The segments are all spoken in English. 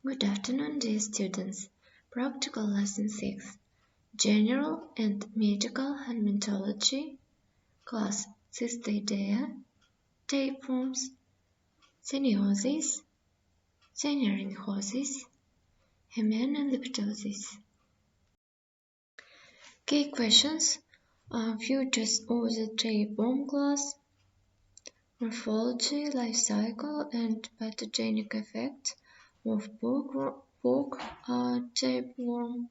Good afternoon, dear students. Practical Lesson 6. General and Medical Helminthology. Class Cystidae, Tapeworms, theniosis, thenarinho, Hymenolepis. Key questions. Features of the tapeworm class. Morphology, life cycle, and pathogenic effects of pork tapeworm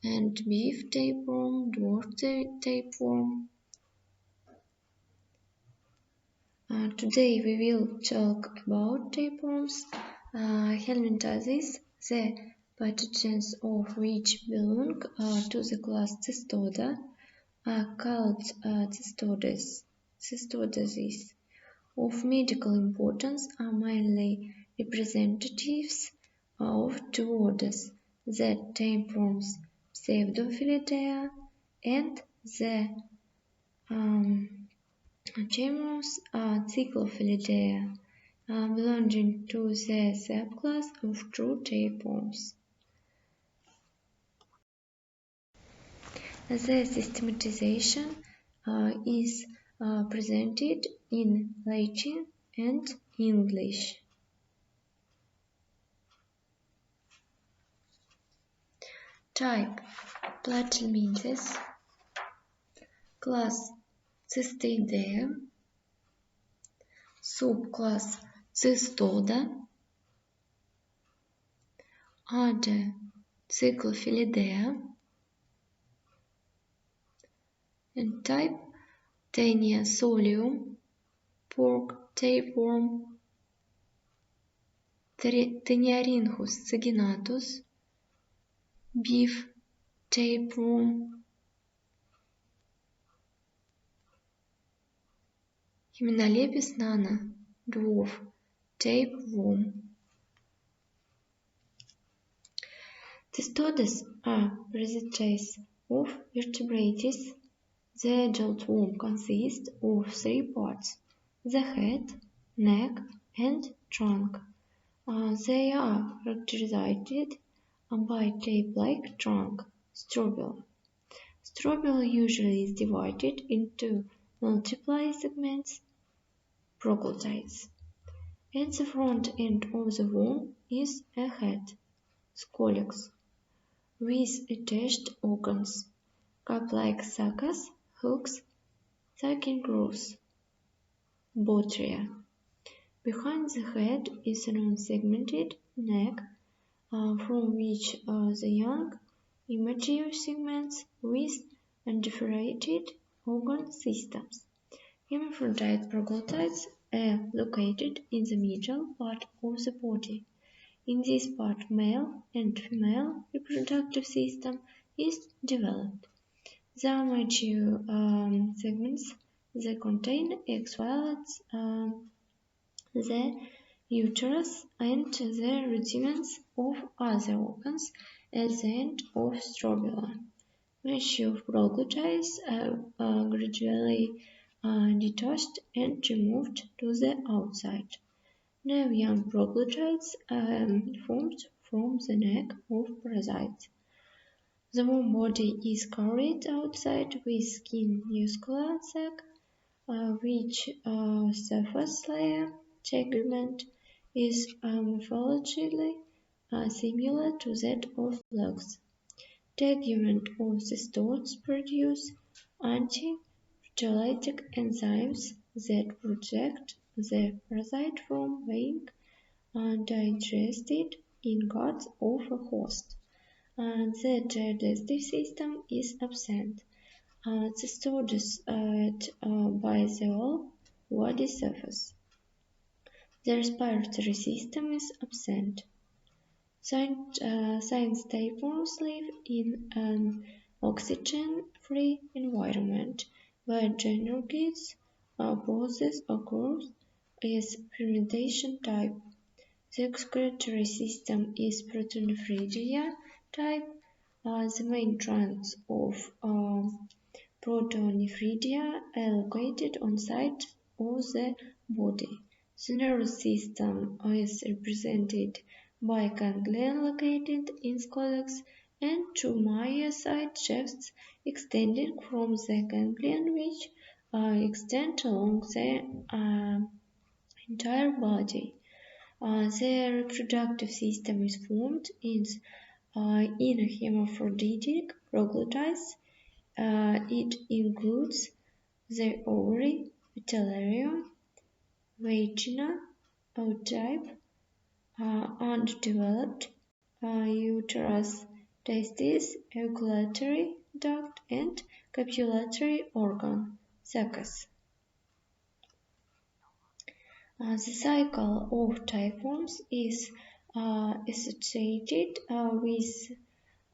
and beef tapeworm, dwarf tapeworm. Today we will talk about tapeworms, helminthology, the pathogens of which belong to the class Cystoda, are called cystodes. Of medical importance are mainly representatives of two orders, the tapeworms Pseudophilidae and the tapeworms Cyclophilidae, belonging to the subclass of true tapeworms. The systematization is presented in Latin and English. Type Platyhelminthes. Class Cystidae. Subclass Cystoda. Order Cyclophilidae. And type Taenia Solium, pork tapeworm, thenarinho saginatus, beef tapeworm, Hymenolepis nana, dwarf tapeworm. Cystodes are parasites of vertebrates. The adult worm consists of three parts: the head, neck, and trunk. They are characterized by tape-like trunk, strobila. Strobila usually is divided into multiple segments, proclotides. At the front end of the worm is a head, scolex, with attached organs, cup-like suckers, hooks, sucking growths, botria. Behind the head is a non-segmented neck, from which the young immature segments with undifferentiated organ systems. Hermaphrodite proclotides are located in the middle part of the body. In this part, male and female reproductive system is developed. The mature segments that contain egg violets, the uterus, and the rudiments of other organs at the end of strobila. Mature proclotides are gradually detached and removed to the outside. No young proclotides are formed from the neck of parasites. The worm body is carried outside with skin muscular sac, which surface layer tegument is morphologically similar to that of slugs. Tegument of cystodes produce anti-proteolytic enzymes that protect the parasite from being digested in guts of a host. The digestive system is absent. Cystodes at basal body surface. The respiratory system is absent. Science tapeworms live in an oxygen-free environment, where generalized process occurs as fermentation type. The excretory system is protonephridia type. The main trunks of protonephridia are located on side of the body. The nervous system is represented biganglion located in scolex, and two myocyte shafts extending from the ganglion which extend along the entire body. The reproductive system is formed in hermaphroditic proglottids. It includes the ovary, vitellarium, vagina, ootype, undeveloped uterus, testes, ejaculatory duct, and copulatory organ, succus. The cycle of tapeworms is associated with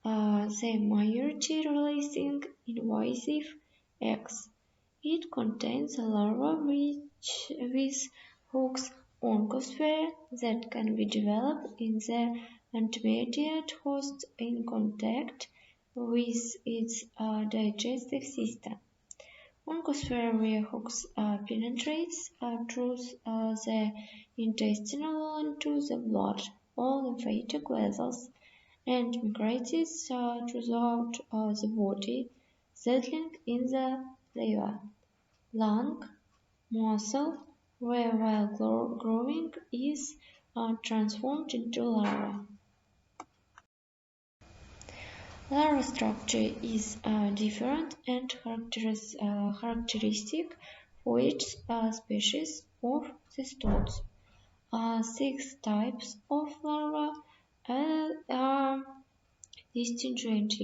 the majority releasing invasive eggs. It contains a larva with hooks oncosphere that can be developed in the intermediate host in contact with its digestive system. Oncosphere where hooks penetrates through the intestinal wall into the blood or lymphatic vessels and migrates throughout the body, settling in the liver, lung, muscle, where while growing is transformed into larva. Larva structure is different and characteristic for each species of cestodes. 6 types of larvae are distinguished: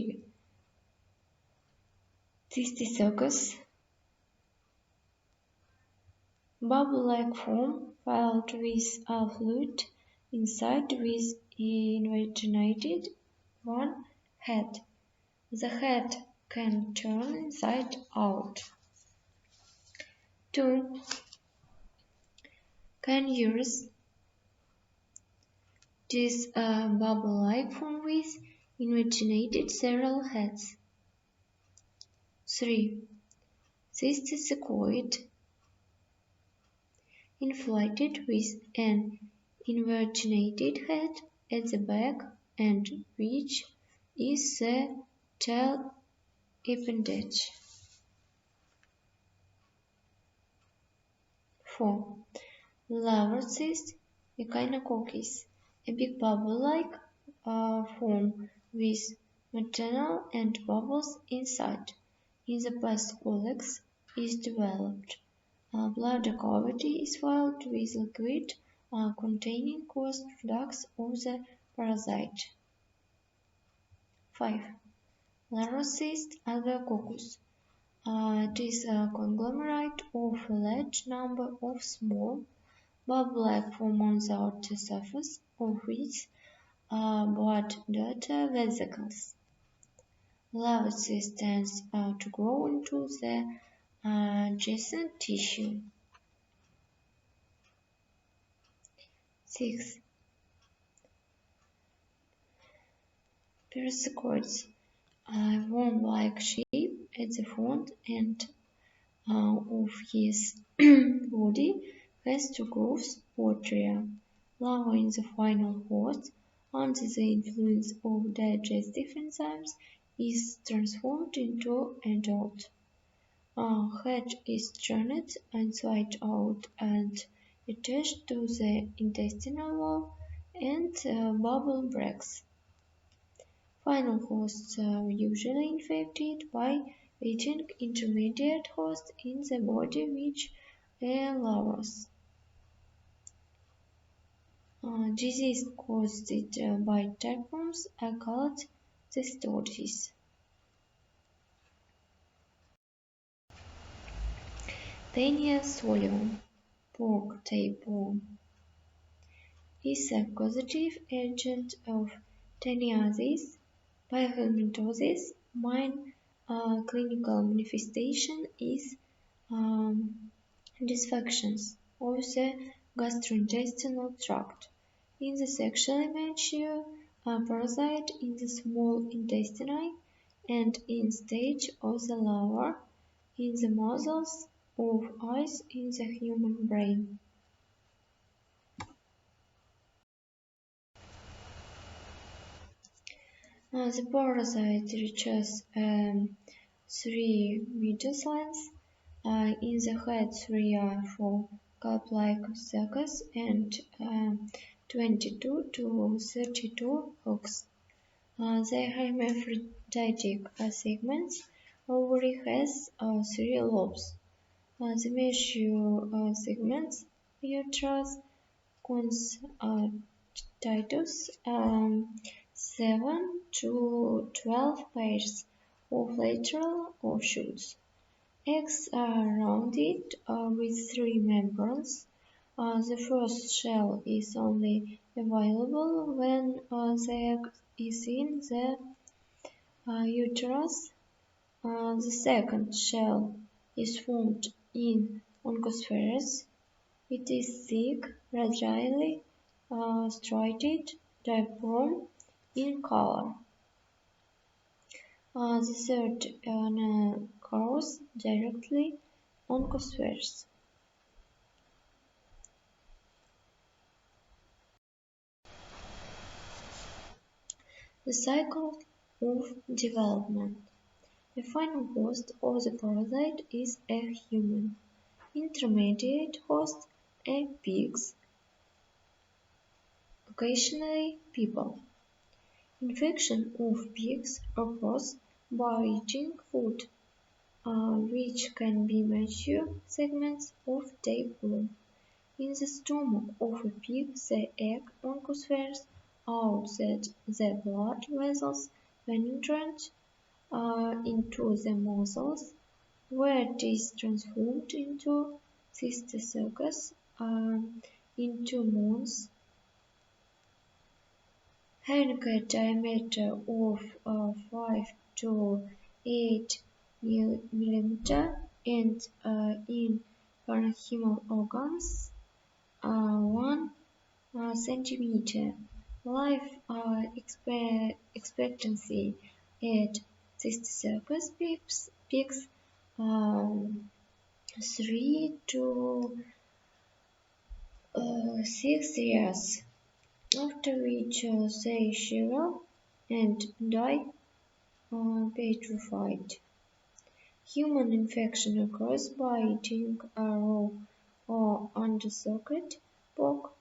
Cysticercus, bubble-like form filled with a fluid inside with invertebrated one head. The head can turn inside out. 2. Conures. This bubble-like form with invertebrated several heads. 3. Cysticercoid, inflated with an invertebrated head at the back and which is the tail appendage. 4. Larval cyst, Echinococcus, a big bubble-like form with maternal and bubbles inside. In the past scolex is developed. Bladder cavity is filled with liquid containing waste products of the parasite. 5. Larocyst alveococcus. It is a conglomerate of a large number of small, bubble-like forms on the outer surface of which blood-daughter vesicles. Larocyst tends to grow into the adjacent tissue. 6. Pericycoids. Worm-like shape at the front end of his body, has two grooves or tria. Larva in the final host, under the influence of digestive enzymes, is transformed into adult. Head is turned inside out and attached to the intestinal wall, and bubble breaks. Final hosts are usually infected by eating intermediate hosts in the body which are larvae. Disease caused by tapeworms are called cystitis. Taenia solium, pork tapeworm, is a causative agent of theniosis. Pyrhelminthosis. Main clinical manifestation is dysfunctions of the gastrointestinal tract. In the sexually mature parasite in the small intestine and in stage of the larva in the muscles of eyes in the human brain. The parasite reaches 3 meters length. In the head, 3 are 4 cup-like suckers and 22 to 32 hooks. The hermaphroditic segments ovary has 3 lobes. The measure segments uterus constitutes 7 to 12 pairs of lateral offshoots. Eggs are rounded with 3 membranes. The first shell is only available when the egg is in the uterus. The second shell is formed in oncospheres. It is thick, radially striated tapeworm in color. The third occurs directly on oncospheres. The cycle of development. The final host of the parasite is a human. Intermediate host are pigs, occasionally people. Infection of pigs occurs by eating food, which can be mature segments of tapeworm. In the stomach of a pig, the egg oncospheres out that the blood vessels penetrate into the muscles, where it is transformed into cysticercus in 2 months. Having diameter of 5 to 8 mm and in parenchymal organs 1 centimeter. Life expectancy at cysticercus pigs 3 to 6 years, after which they shrivel and die petrified. Human infection occurs by eating a raw or undercooked pork.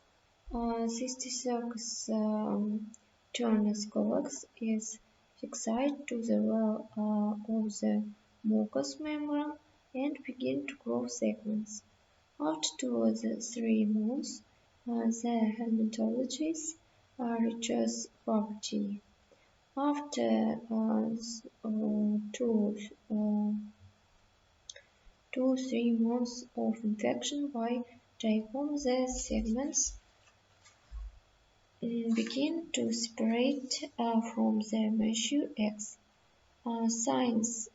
Cysticercus turnus colex is fixed to the wall of the mucous membrane and begin to grow segments. After 3 months, the helminthology reaches puberty. After 2-3 months of infection by tapeworm, the segments begin to separate from the mature eggs. Signs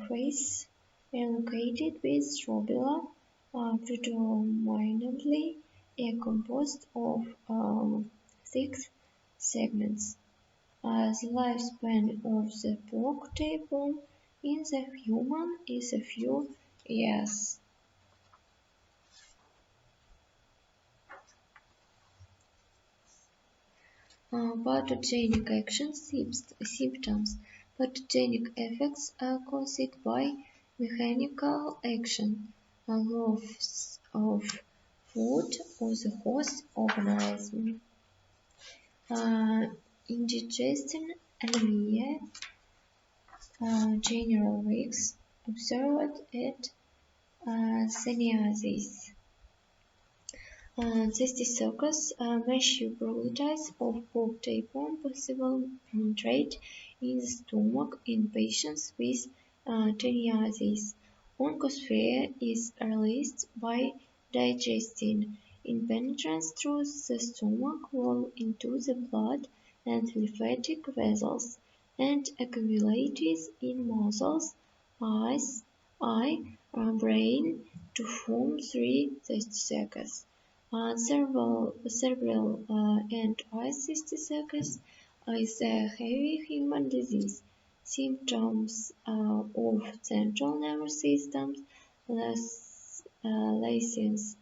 face elongated with strobila, predominantly composed of 6 segments. The lifespan of the pork tapeworm in the human is a few years. Pathogenic action symptoms. Pathogenic effects are caused by mechanical action, loss of food or the host organism. Indigestion, anemia, general risks observed at theniosis. Cysticercus massive probabilities of pork tapeworm possible penetrate in the stomach in patients with theniosis. Oncosphere is released by digestion in penetrance through the stomach wall into the blood and lymphatic vessels and accumulates in muscles, eyes, brain to form 3 cysticercus. Cerebral and eye cysticercus is a heavy human disease. Symptoms of central nervous system lesions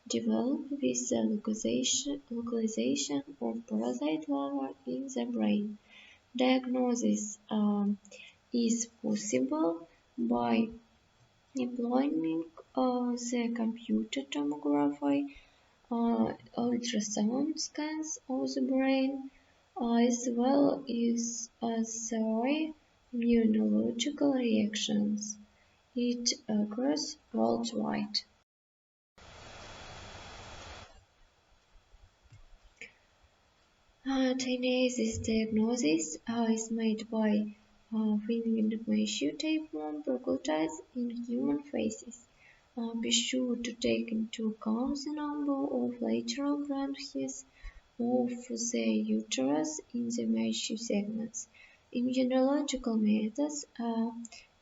develop with the localization of parasite larvae in the brain. Diagnosis is possible by employing the computer tomography, ultrasound scans of the brain, as well as immunological reactions. It occurs worldwide. Theniosis diagnosis is made by finding the Hymenolepis tapeworm proclitis in human faces. Be sure to take into account the number of lateral branches of the uterus in the Hymenolepis segments. Immunological methods are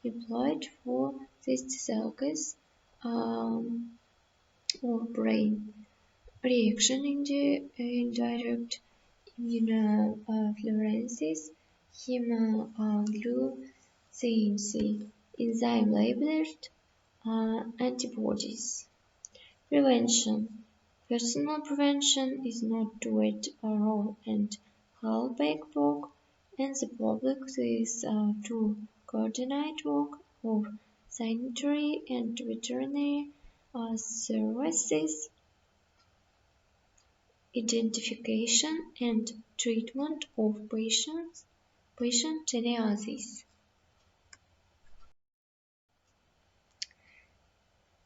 employed for cystoscopes or brain reaction in the indirect immunofluorescence, hemagglutinin, enzyme-labeled antibodies. Prevention. Personal prevention is not to wet raw and whole pork, and the public is to coordinate work of sanitary and veterinary services, identification and treatment of patient theniosis.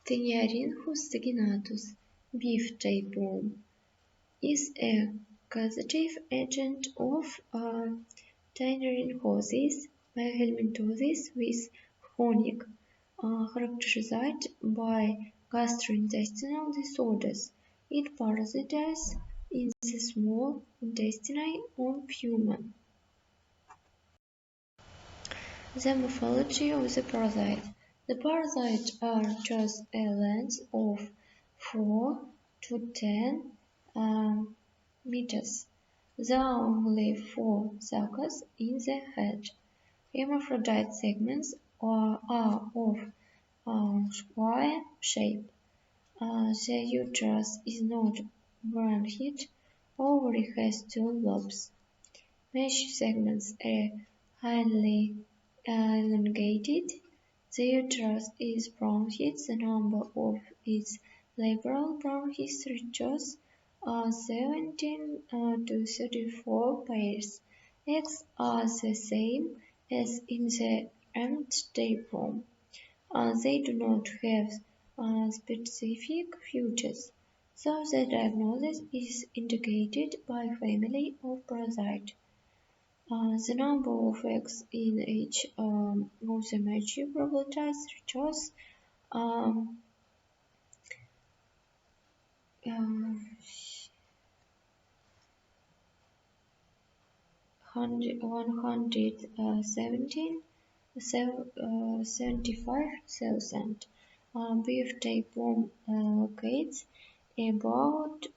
Thenarinho staginatus, beef tapeworm, is a causative agent of theniosis by helminthology with chronic, characterized by gastrointestinal disorders. It parasitizes in the small intestine on human. The morphology of the parasite. The parasites are just a length of 4 to 10 meters. There are only 4 suckers in the head. Hermaphrodite segments are of square shape. The uterus is not branched, ovary has 2 lobes. Mesh segments are highly elongated. The uterus is branched. The number of its lateral branches reaches 17 to 34 pairs. Eggs are the same as in the hermit tapeworm. They do not have specific features, so the diagnosis is indicated by family of parasite. The number of eggs in each of the mature probolites reaches um, 117 75,000. Beef tapeworm locates about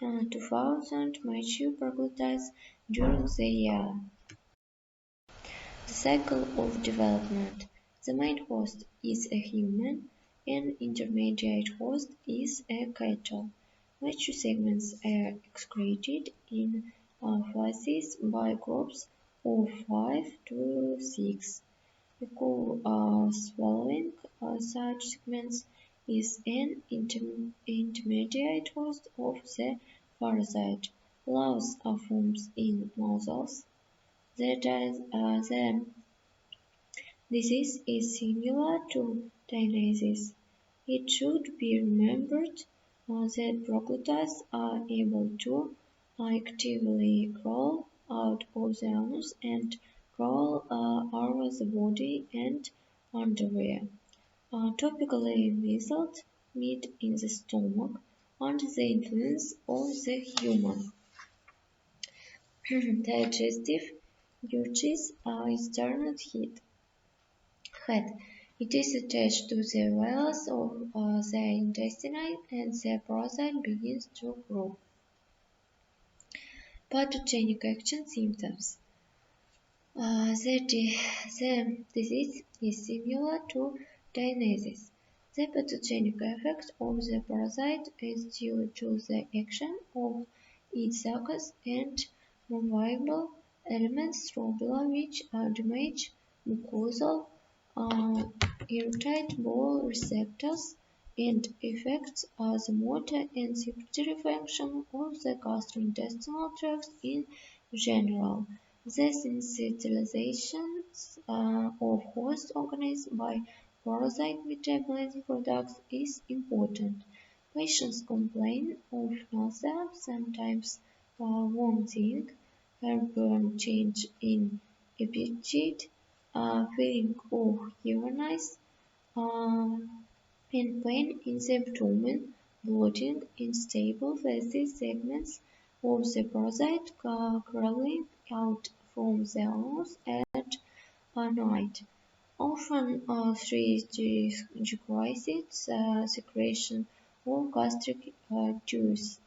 2,000 mature probolites during the year. The cycle of development. The main host is a human, an intermediate host is a cattle. Mature segments are excreted in feces by groups of 5 to 6. Swallowing such segments is an intermediate host of the parasite. Loss forms in mussels. The disease is similar to theniosis. It should be remembered that proclites are able to actively crawl out of the anus and crawl over the body and underwear. Topically misled meat in the stomach under the influence of the human digestive juices is turned head. It is attached to the walls of the intestine and the parasite begins to grow. Pathogenic action symptoms. The disease is similar to theniosis. The pathogenic effect of the parasite is due to the action of its suckers and movable elements strobila which damage mucosal irritate ball receptors and affects the motor and secretory function of the gastrointestinal tract in general. The sensitization of host organisms by parasite metabolism products is important. Patients complain of nausea, sometimes vomiting, heartburn, change in appetite, feeling of heaviness, uh, and pain in the abdomen, bloating, unstable fatty segments of the parasite crawling out from the anus at night. Often through decreased secretion of gastric juice,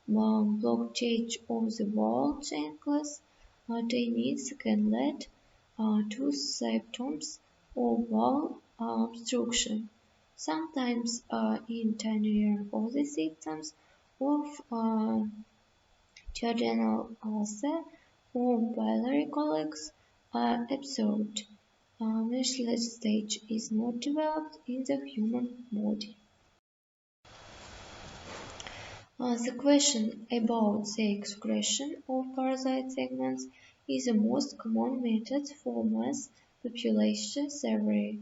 blockage of the bowel channels, Taenia can lead to symptoms of bowel obstruction. Sometimes in Taenia the symptoms of duodenal ulcer or biliary colics are observed. This late stage is not developed in the human body. The question about the excretion of parasite segments is the most common method for mass population survey.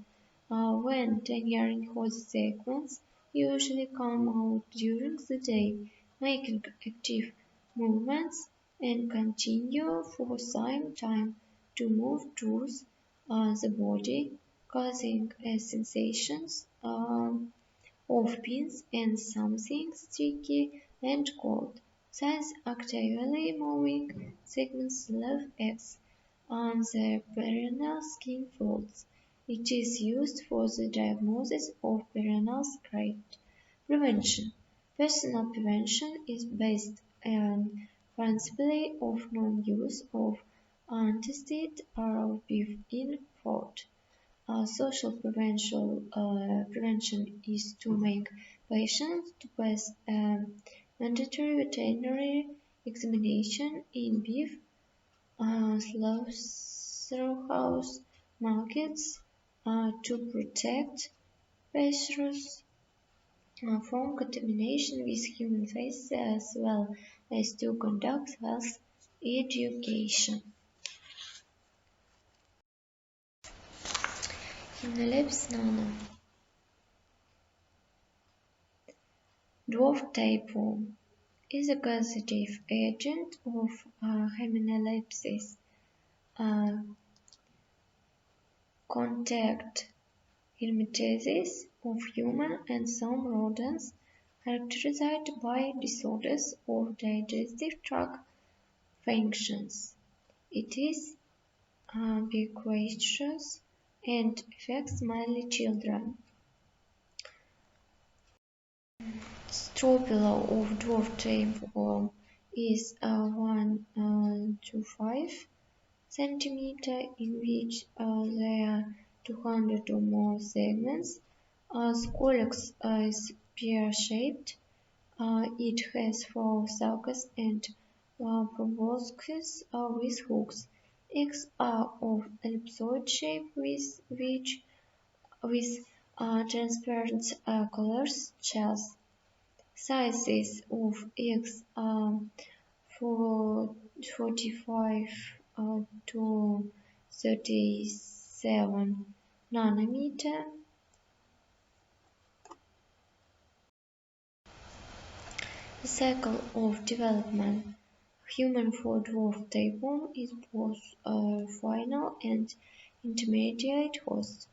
When thenarinho segments usually come out during the day, making active movements and continue for some time to move towards the body, causing a sensations of pins and something sticky and cold. Thus actively moving segments leave X on the perineal skin folds. It is used for the diagnosis of perineal script. Prevention. Personal prevention is based on principle of non-use of antacid or beef in food. Social prevention is to make patients to pass a mandatory veterinary examination in beef slaughterhouse markets to protect patients from contamination with human faces as well as to conduct health education. Hymenolepis nana. Dwarf Tapeworm is a causative agent of Hymenolepis contact hermitasis of human and some rodents characterized by disorders of digestive tract functions. It is ubiquitous and affects mainly children. Stropula of dwarf tapeworm is 1 to 5 centimeter in which there are 200 or more segments. Scolex is pear-shaped. It has 4 sulcus and proboscis with hooks. Eggs are of ellipsoid shape with transparent colors shells. Sizes of eggs are 45 to 37 nanometer. The cycle of development. Human for dwarf tapeworm is both final and intermediate host.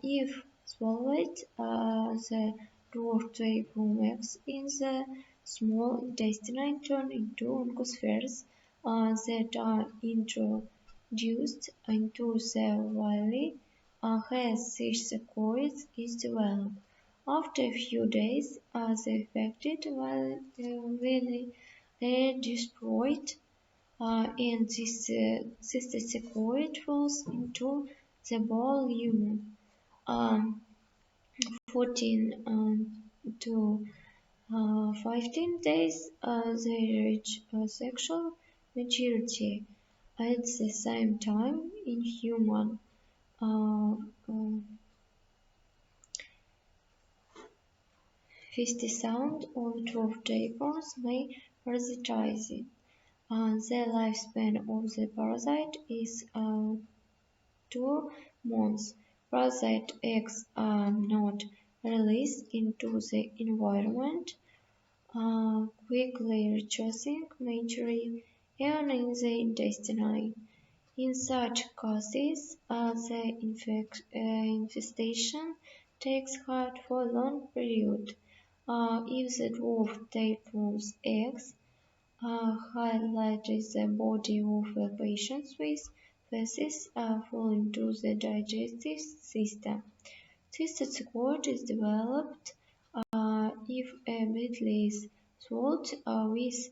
If swallowed, the dwarf tapeworm eggs in the small intestine turn into oncospheres that are introduced into the villi where cysticoid is developed. After a few days, the affected villi are destroyed and this cysticoid falls into the bowel lumen. 14 to 15 days they reach sexual maturity. At the same time, in human sound or dwarf tapeworms may parasitize. The lifespan of the parasite is 2 months. Parasite eggs are not released into the environment, quickly reducing mercury ion in the intestine. In such cases, the infestation takes hold for a long period. If the dwarf tapeworm's eggs highlight the body of a patient with feces fall into the digestive system. Cystic cord is developed if a metal is swallowed with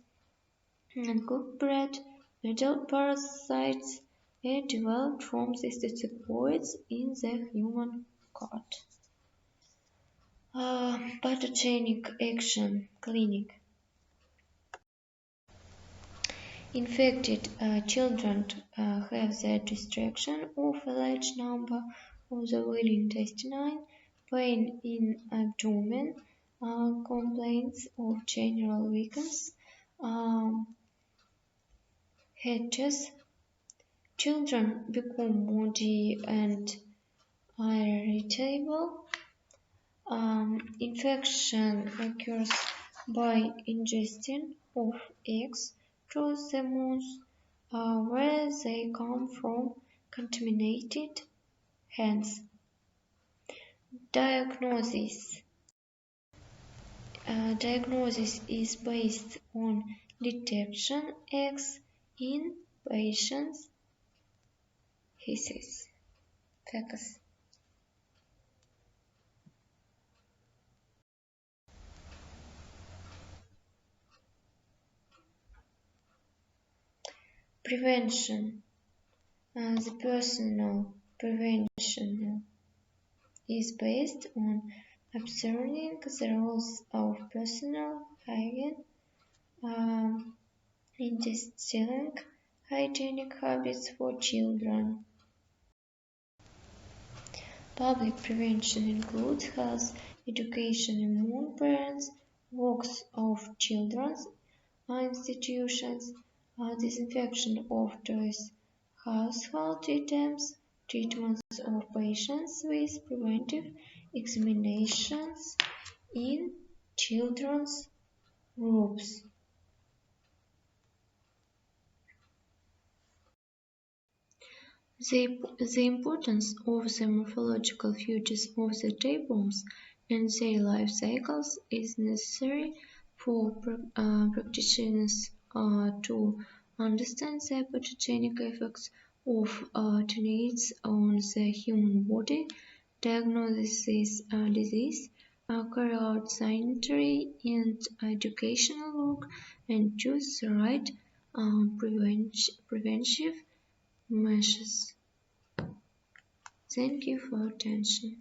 cooked bread. Metal parasites are developed from cystic cords in the human gut. Pathogenic action clinic. Infected children have the destruction of a large number of the will intestine, pain in abdomen, complaints of general weakness, headaches. Children become moody and irritable. Infection occurs by ingestion of eggs through the mouth, where they come from contaminated hands. Diagnosis. Diagnosis is based on detection eggs in patients' feces. Prevention. The personal prevention is based on observing the rules of personal hygiene, instilling hygienic habits for children. Public prevention includes health education among parents, walks of children's institutions, disinfection of toys, household items, treatments of patients with preventive examinations in children's groups. The importance of the morphological features of the tapeworms and their life cycles is necessary for practitioners to understand the pathogenic effects of teniates on the human body, diagnose this disease, carry out sanitary and educational work, and choose the right preventive measures. Thank you for attention.